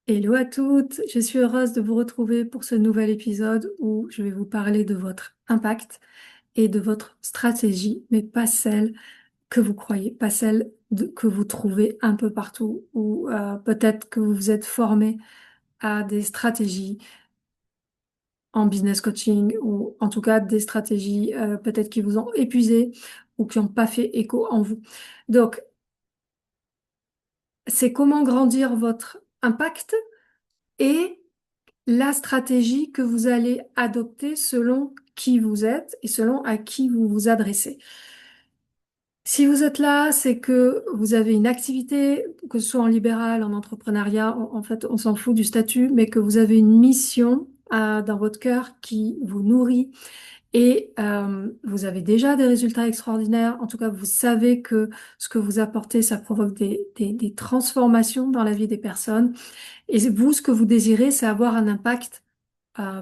Hello à toutes, je suis heureuse de vous retrouver pour ce nouvel épisode où je vais vous parler de votre impact et de votre stratégie, mais pas celle que vous croyez, pas celle que vous trouvez un peu partout ou peut-être que vous vous êtes formé à des stratégies en business coaching ou en tout cas des stratégies peut-être qui vous ont épuisé ou qui n'ont pas fait écho en vous. Donc, c'est comment grandir votre impact et la stratégie que vous allez adopter selon qui vous êtes et selon à qui vous vous adressez. Si vous êtes là, c'est que vous avez une activité, que ce soit en libéral, en entrepreneuriat, en fait, on s'en fout du statut, mais que vous avez une mission dans votre cœur qui vous nourrit et vous avez déjà des résultats extraordinaires. En tout cas, vous savez que ce que vous apportez, ça provoque des transformations dans la vie des personnes. Et vous, ce que vous désirez, c'est avoir un impact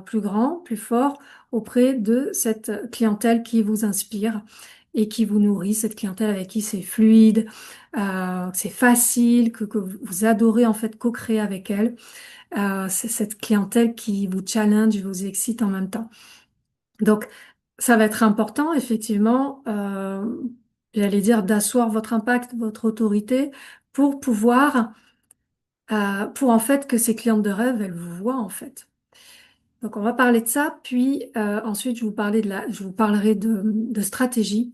plus grand, plus fort auprès de cette clientèle qui vous inspire et qui vous nourrit, cette clientèle avec qui c'est fluide, que c'est facile, que vous adorez en fait co-créer avec elle. C'est cette clientèle qui vous challenge, vous excite en même temps. Donc, ça va être important, effectivement, j'allais dire, d'asseoir votre impact, votre autorité pour pouvoir, pour en fait que ces clientes de rêve, elles vous voient en fait. Donc, on va parler de ça, puis ensuite, je vous parlerai de stratégie.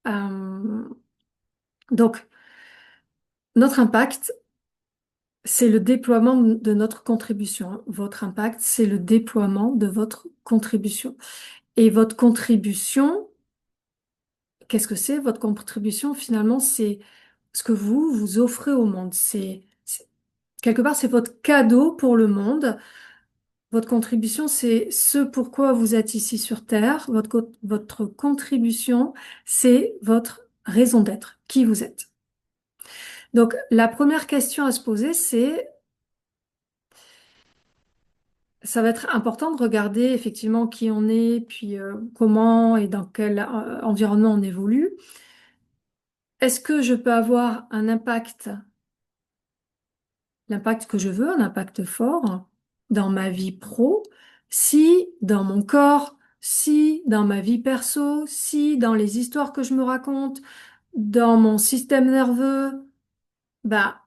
Euh, donc, notre impact, c'est le déploiement de notre contribution, hein. Votre impact, c'est le déploiement de votre contribution. Et votre contribution, qu'est-ce que c'est? Votre contribution, finalement, c'est ce que vous offrez au monde. Quelque part, c'est votre cadeau pour le monde. Votre contribution, c'est ce pourquoi vous êtes ici sur Terre. Votre contribution, c'est votre raison d'être, qui vous êtes. Donc, la première question à se poser, ça va être important de regarder effectivement qui on est, puis comment et dans quel environnement on évolue. Est-ce que je peux avoir un impact, l'impact que je veux, un impact fort dans ma vie pro, si dans mon corps, si dans ma vie perso, si dans les histoires que je me raconte, dans mon système nerveux, bah,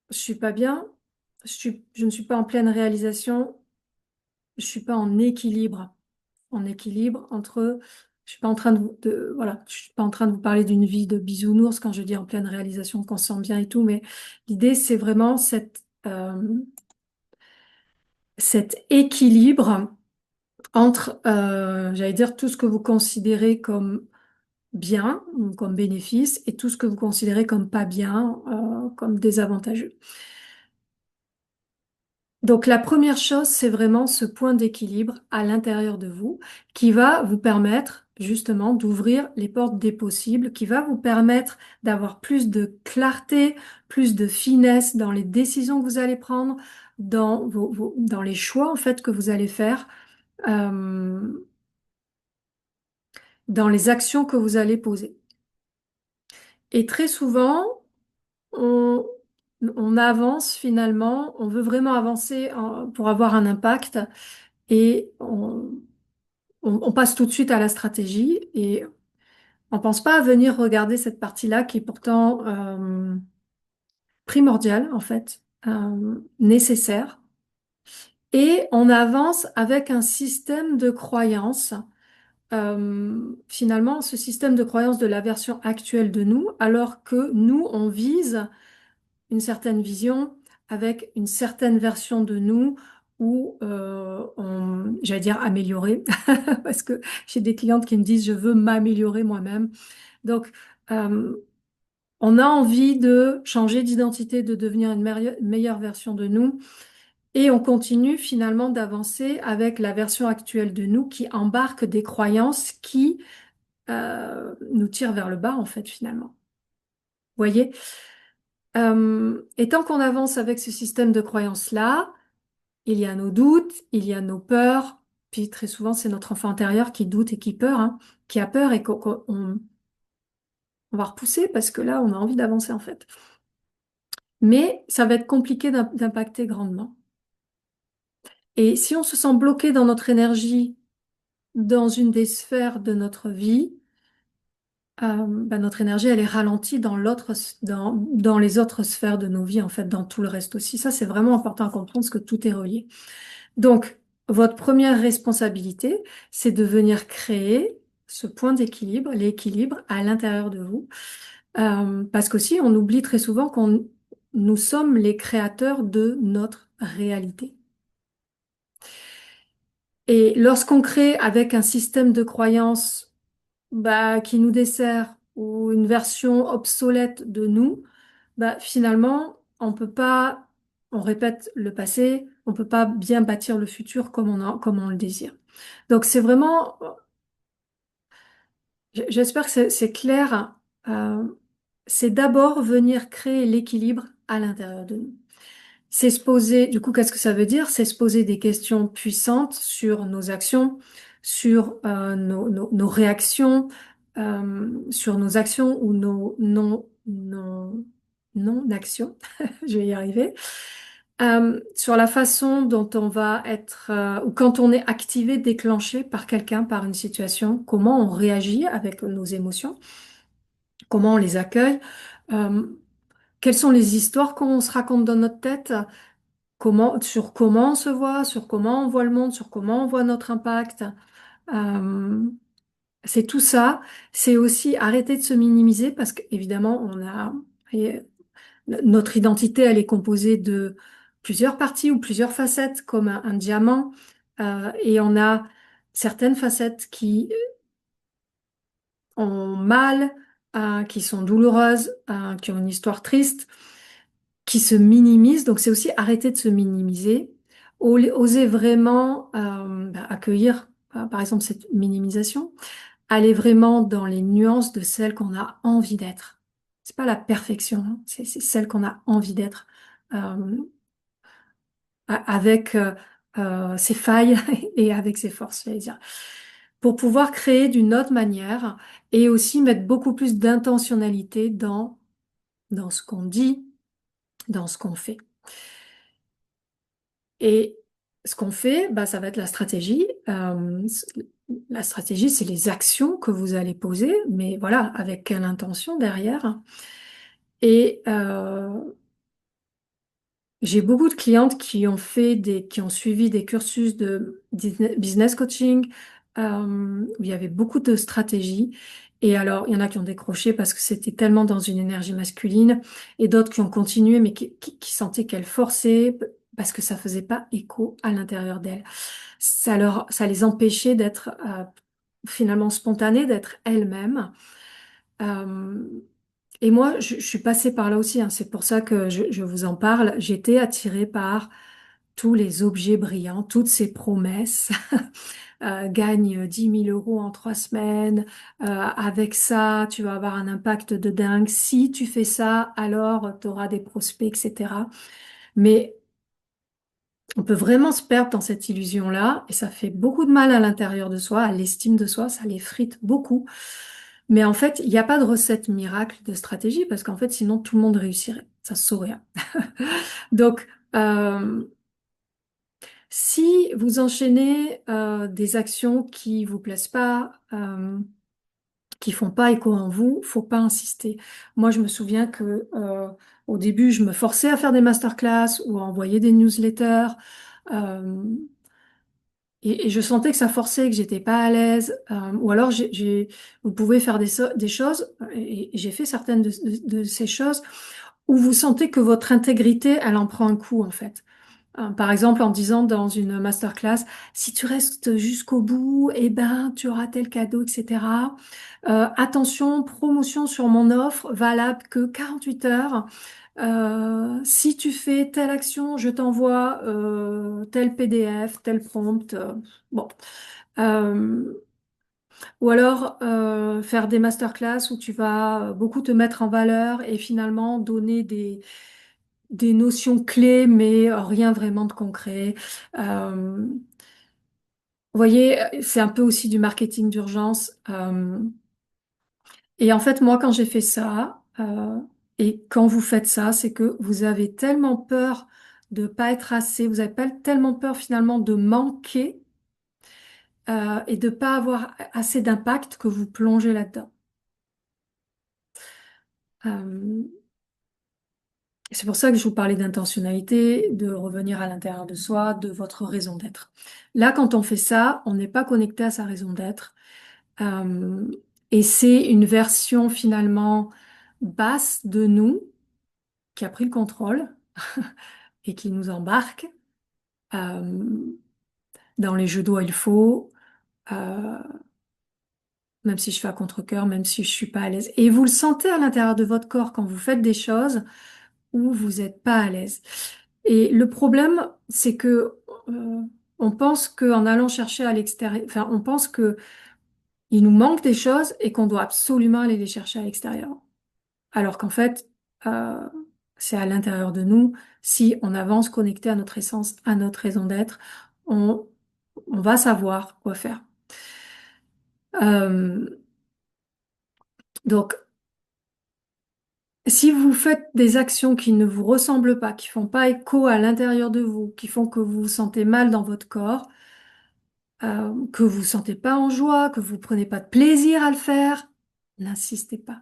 je suis pas bien, je ne suis pas en pleine réalisation, je suis pas en équilibre entre, je suis pas en train voilà, je suis pas en train de vous parler d'une vie de bisounours quand je dis en pleine réalisation, qu'on se sent bien et tout, mais l'idée c'est vraiment cet équilibre entre, j'allais dire, tout ce que vous considérez comme bien, ou comme bénéfice, et tout ce que vous considérez comme pas bien, comme désavantageux. Donc la première chose, c'est vraiment ce point d'équilibre à l'intérieur de vous qui va vous permettre justement d'ouvrir les portes des possibles, qui va vous permettre d'avoir plus de clarté, plus de finesse dans les décisions que vous allez prendre, dans les choix en fait que vous allez faire, euh, dans les actions que vous allez poser. Et très souvent, on, on avance finalement, on veut vraiment avancer pour avoir un impact et on passe tout de suite à la stratégie et on pense pas à venir regarder cette partie-là qui est pourtant primordiale en fait, nécessaire. Et on avance avec un système de croyance. Finalement, ce système de croyance de la version actuelle de nous, alors que nous, on vise une certaine vision avec une certaine version de nous où j'allais dire améliorer, parce que j'ai des clientes qui me disent je veux m'améliorer moi-même. Donc, euh, on a envie de changer d'identité, de devenir une meilleure version de nous, et on continue finalement d'avancer avec la version actuelle de nous qui embarque des croyances qui nous tirent vers le bas, en fait, finalement. Vous voyez? Et tant qu'on avance avec ce système de croyances-là, il y a nos doutes, il y a nos peurs, puis très souvent c'est notre enfant intérieur qui doute et qui peur, hein, qui a peur et qu'on on va repousser parce que là on a envie d'avancer en fait. mais ça va être compliqué d'impacter grandement. Et si on se sent bloqué dans notre énergie, dans une des sphères de notre vie, notre énergie, elle est ralentie dans dans les autres sphères de nos vies, en fait, dans tout le reste aussi. Ça, c'est vraiment important à comprendre parce que tout est relié. Donc, votre première responsabilité, c'est de venir créer ce point d'équilibre, l'équilibre à l'intérieur de vous. Parce qu'aussi, on oublie très souvent nous sommes les créateurs de notre réalité. Et lorsqu'on crée avec un système de croyance qui nous dessert ou une version obsolète de nous, finalement, on peut pas, on répète le passé, on peut pas bien bâtir le futur comme on le désire. Donc c'est vraiment, j'espère que c'est clair. euh, c'est d'abord venir créer l'équilibre à l'intérieur de nous. C'est se poser, du coup, qu'est-ce que ça veut dire? C'est se poser des questions puissantes sur nos actions, sur nos réactions, sur nos actions ou nos non-actions, je vais y arriver, sur la façon dont on va être, ou quand on est activé, déclenché par quelqu'un, par une situation, comment on réagit avec nos émotions, comment on les accueille, euh, quelles sont les histoires qu'on se raconte dans notre tête, sur comment on se voit, sur comment on voit le monde, sur comment on voit notre impact. Euh, c'est tout ça. C'est aussi arrêter de se minimiser parce qu'évidemment, et notre identité, elle est composée de plusieurs parties ou plusieurs facettes, comme un diamant. Et on a certaines facettes qui ont mal, qui sont douloureuses, qui ont une histoire triste, qui se minimisent. Donc, c'est aussi arrêter de se minimiser, oser vraiment accueillir, par exemple, cette minimisation, aller vraiment dans les nuances de celle qu'on a envie d'être. C'est pas la perfection, hein, c'est celle qu'on a envie d'être, euh, avec ses failles et avec ses forces, j'allais dire, pour pouvoir créer d'une autre manière et aussi mettre beaucoup plus d'intentionnalité dans ce qu'on dit, dans ce qu'on fait. Et ce qu'on fait, ça va être la stratégie. La stratégie, c'est les actions que vous allez poser, mais voilà, avec quelle intention derrière. Et j'ai beaucoup de clientes qui ont suivi des cursus de business coaching, où il y avait beaucoup de stratégies. Et alors, il y en a qui ont décroché parce que c'était tellement dans une énergie masculine, et d'autres qui ont continué, mais qui sentaient qu'elles forçaient parce que ça faisait pas écho à l'intérieur d'elles. Ça les empêchait d'être finalement spontanées, d'être elles-mêmes. Euh, et moi, je suis passée par là aussi, hein. C'est pour ça que je vous en parle. J'étais attirée par tous les objets brillants, toutes ces promesses. Gagne 10 000 € en 3 semaines. Avec ça, tu vas avoir un impact de dingue. Si tu fais ça, alors tu auras des prospects, etc. Mais on peut vraiment se perdre dans cette illusion-là et ça fait beaucoup de mal à l'intérieur de soi, à l'estime de soi, ça les frite beaucoup. Mais en fait, il n'y a pas de recette miracle de stratégie parce qu'en fait, sinon tout le monde réussirait. Ça se saurait. Donc, euh, si vous enchaînez des actions qui vous plaisent pas, qui font pas écho en vous, faut pas insister. Moi, je me souviens que au début, je me forçais à faire des masterclass ou à envoyer des newsletters. euh, et je sentais que ça forçait, que j'étais pas à l'aise. Ou alors, vous pouvez faire des choses, et j'ai fait certaines de ces choses, où vous sentez que votre intégrité, elle en prend un coup, en fait. Par exemple, en disant dans une masterclass, si tu restes jusqu'au bout, eh ben, tu auras tel cadeau, etc. Attention, promotion sur mon offre, valable que 48 heures. Si tu fais telle action, je t'envoie tel PDF, tel prompt. Bon. Euh, ou alors faire des masterclass où tu vas beaucoup te mettre en valeur et finalement donner des notions clés, mais rien vraiment de concret. Vous voyez, c'est un peu aussi du marketing d'urgence. Et en fait, moi, quand j'ai fait ça, Et quand vous faites ça, c'est que vous avez tellement peur de pas être assez, vous avez pas tellement peur finalement de manquer et de pas avoir assez d'impact que vous plongez là-dedans. Euh, c'est pour ça que je vous parlais d'intentionnalité, de revenir à l'intérieur de soi, de votre raison d'être. Là, quand on fait ça, on n'est pas connecté à sa raison d'être. Euh, et c'est une version finalement basse de nous qui a pris le contrôle et qui nous embarque euh, dans les jeux d'eau il faut, euh, même si je fais à contre-cœur, même si je suis pas à l'aise. Et vous le sentez à l'intérieur de votre corps quand vous faites des choses où vous n'êtes pas à l'aise. Et le problème, c'est que on pense qu'en allant chercher à l'extérieur, enfin, on pense que il nous manque des choses et qu'on doit absolument aller les chercher à l'extérieur. Alors qu'en fait, euh, c'est à l'intérieur de nous. Si on avance connecté à notre essence, à notre raison d'être, on, on va savoir quoi faire. Euh, donc, si vous faites des actions qui ne vous ressemblent pas, qui font pas écho à l'intérieur de vous, qui font que vous vous sentez mal dans votre corps, que vous vous sentez pas en joie, que vous prenez pas de plaisir à le faire, n'insistez pas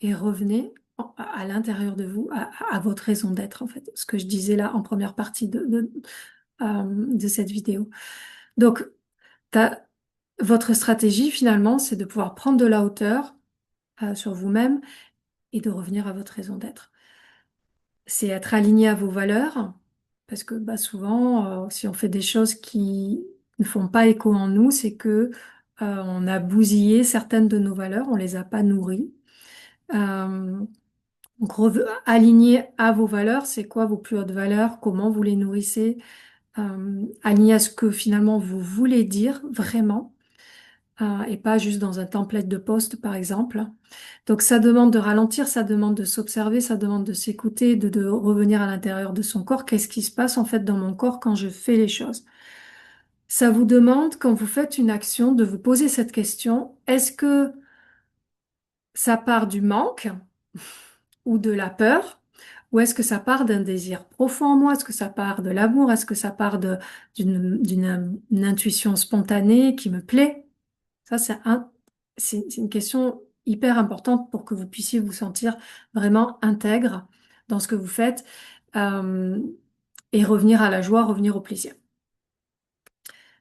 et revenez à l'intérieur de vous, à votre raison d'être en fait. Ce que je disais là en première partie de cette vidéo. Donc, t'as- votre stratégie finalement, c'est de pouvoir prendre de la hauteur sur vous-même et de revenir à votre raison d'être. C'est être aligné à vos valeurs, parce que bah, souvent, si on fait des choses qui ne font pas écho en nous, c'est que on a bousillé certaines de nos valeurs, on les a pas nourries. Euh, donc, aligné à vos valeurs, c'est quoi vos plus hautes valeurs, comment vous les nourrissez, aligné à ce que finalement vous voulez dire vraiment, et pas juste dans un template de poste, par exemple. Donc ça demande de ralentir, ça demande de s'observer, ça demande de s'écouter, de revenir à l'intérieur de son corps. Qu'est-ce qui se passe en fait dans mon corps quand je fais les choses? Ça vous demande, quand vous faites une action, de vous poser cette question, est-ce que ça part du manque ou de la peur? Ou est-ce que ça part d'un désir profond en moi? Est-ce que ça part de l'amour? Est-ce que ça part d'une intuition spontanée qui me plaît? Ça, c'est une question hyper importante pour que vous puissiez vous sentir vraiment intègre dans ce que vous faites euh, et revenir à la joie, revenir au plaisir.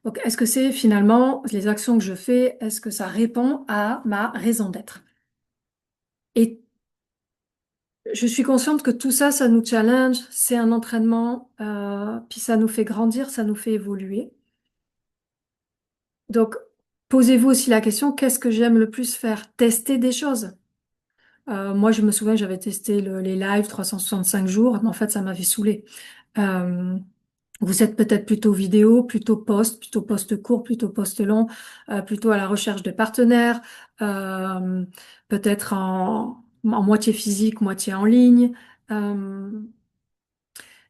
Donc, est-ce que c'est finalement les actions que je fais, est-ce que ça répond à ma raison d'être? Et je suis consciente que tout ça, ça nous challenge, c'est un entraînement, puis ça nous fait grandir, ça nous fait évoluer. Donc, posez-vous aussi la question, qu'est-ce que j'aime le plus faire? Tester des choses. Moi, je me souviens, j'avais testé les lives 365 jours, mais en fait, ça m'avait saoulé. Euh, Vous êtes peut-être plutôt vidéo, plutôt post court, plutôt post long, plutôt à la recherche de partenaires, euh, peut-être en moitié physique, moitié en ligne. Euh,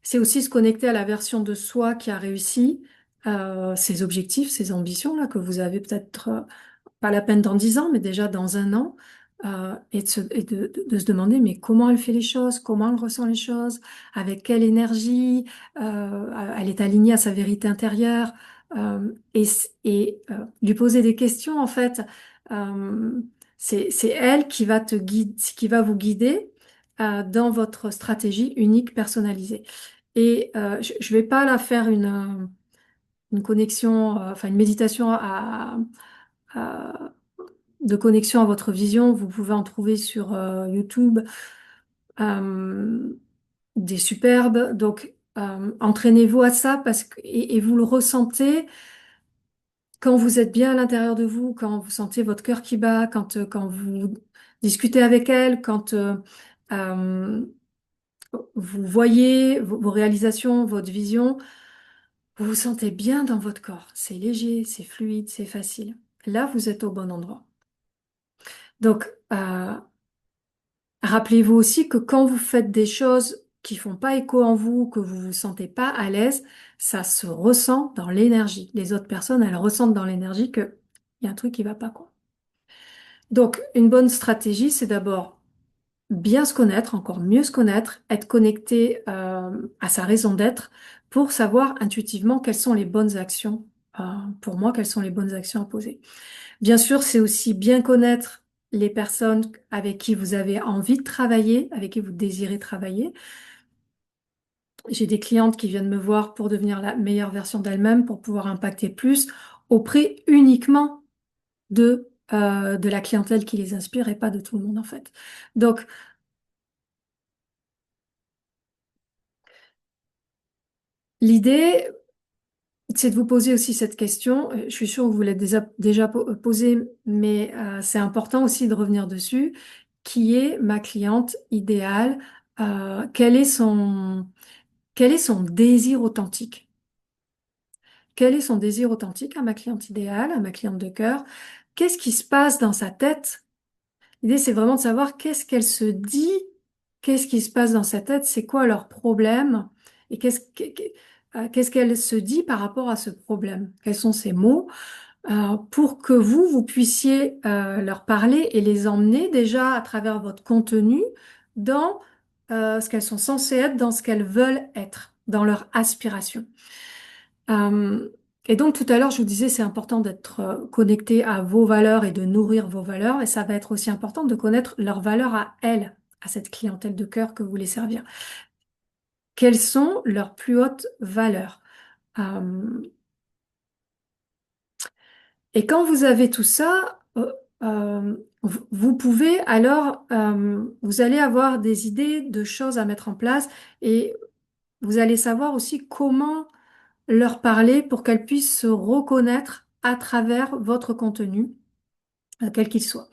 c'est aussi se connecter à la version de soi qui a réussi, ses objectifs, ses ambitions là que vous avez peut-être pas la peine dans 10 ans, mais déjà dans un an, et de se demander, mais comment elle fait les choses, comment elle ressent les choses, avec quelle énergie, elle est alignée à sa vérité intérieure, et lui poser des questions, en fait. Euh, c'est elle qui va te guider, qui va vous guider dans votre stratégie unique personnalisée. Et je vais pas la faire une connexion, enfin une méditation à- de connexion à votre vision. Vous pouvez en trouver sur YouTube euh, des superbes. Donc, entraînez-vous à ça et vous le ressentez quand vous êtes bien à l'intérieur de vous, quand vous sentez votre cœur qui bat, quand vous discutez avec elle, quand euh, vous voyez vos réalisations, votre vision, vous vous sentez bien dans votre corps. C'est léger, c'est fluide, c'est facile. Là, vous êtes au bon endroit. Donc, rappelez-vous aussi que quand vous faites des choses qui font pas écho en vous, que vous vous sentez pas à l'aise, ça se ressent dans l'énergie. Les autres personnes, elles ressentent dans l'énergie que il y a un truc qui va pas, quoi. Donc, une bonne stratégie, c'est d'abord bien se connaître, encore mieux se connaître, être connecté à sa raison d'être pour savoir intuitivement quelles sont les bonnes actions, euh, pour moi, quelles sont les bonnes actions à poser. Bien sûr, c'est aussi bien connaître les personnes avec qui vous avez envie de travailler, avec qui vous désirez travailler. J'ai des clientes qui viennent me voir pour devenir la meilleure version d'elles-mêmes, pour pouvoir impacter plus auprès uniquement de la clientèle qui les inspire et pas de tout le monde en fait. Donc, l'idée, c'est de vous poser aussi cette question. Je suis sûre que vous l'avez déjà posée, mais c'est important aussi de revenir dessus. Qui est ma cliente idéale? Quel est son désir authentique? Quel est son désir authentique à ma cliente idéale, à ma cliente de cœur? Qu'est-ce qui se passe dans sa tête? L'idée, c'est vraiment de savoir qu'est-ce qu'elle se dit, qu'est-ce qui se passe dans sa tête, c'est quoi leur problème et qu'est-ce qu'elle se dit par rapport à ce problème. Quels sont ses mots pour que vous puissiez leur parler et les emmener déjà à travers votre contenu dans ce qu'elles sont censées être, dans ce qu'elles veulent être, dans leur aspiration. Euh, et donc tout à l'heure, je vous disais, c'est important d'être connecté à vos valeurs et de nourrir vos valeurs. Et ça va être aussi important de connaître leurs valeurs à elles, à cette clientèle de cœur que vous voulez servir. Quelles sont leurs plus hautes valeurs? Euh, et quand vous avez tout ça, vous pouvez alors, vous allez avoir des idées de choses à mettre en place et vous allez savoir aussi comment leur parler pour qu'elles puissent se reconnaître à travers votre contenu, quel qu'il soit.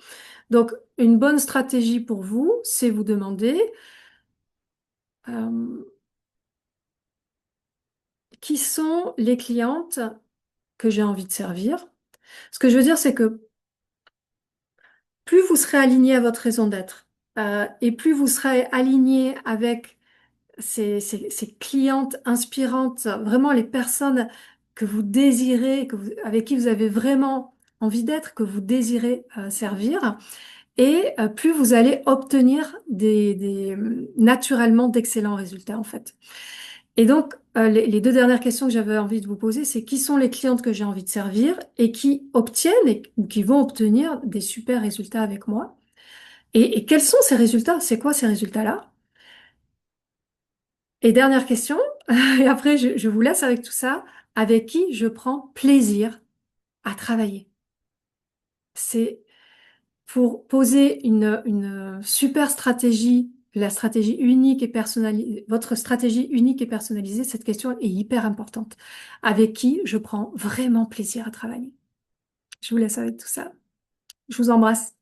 Donc, une bonne stratégie pour vous, c'est vous demander euh, qui sont les clientes que j'ai envie de servir. Ce que je veux dire, c'est que plus vous serez aligné à votre raison d'être et plus vous serez aligné avec ces clientes inspirantes, vraiment les personnes que vous désirez, avec qui vous avez vraiment envie d'être, que vous désirez servir, et plus vous allez obtenir naturellement d'excellents résultats en fait. Et donc, les deux dernières questions que j'avais envie de vous poser, c'est qui sont les clientes que j'ai envie de servir et qui obtiennent ou qui vont obtenir des super résultats avec moi. Et quels sont ces résultats? C'est quoi ces résultats-là? Et dernière question, et après je vous laisse avec tout ça, avec qui je prends plaisir à travailler. C'est pour poser une super stratégie, la stratégie unique et personnalisée, votre stratégie unique et personnalisée, cette question est hyper importante. Avec qui je prends vraiment plaisir à travailler. Je vous laisse avec tout ça. Je vous embrasse.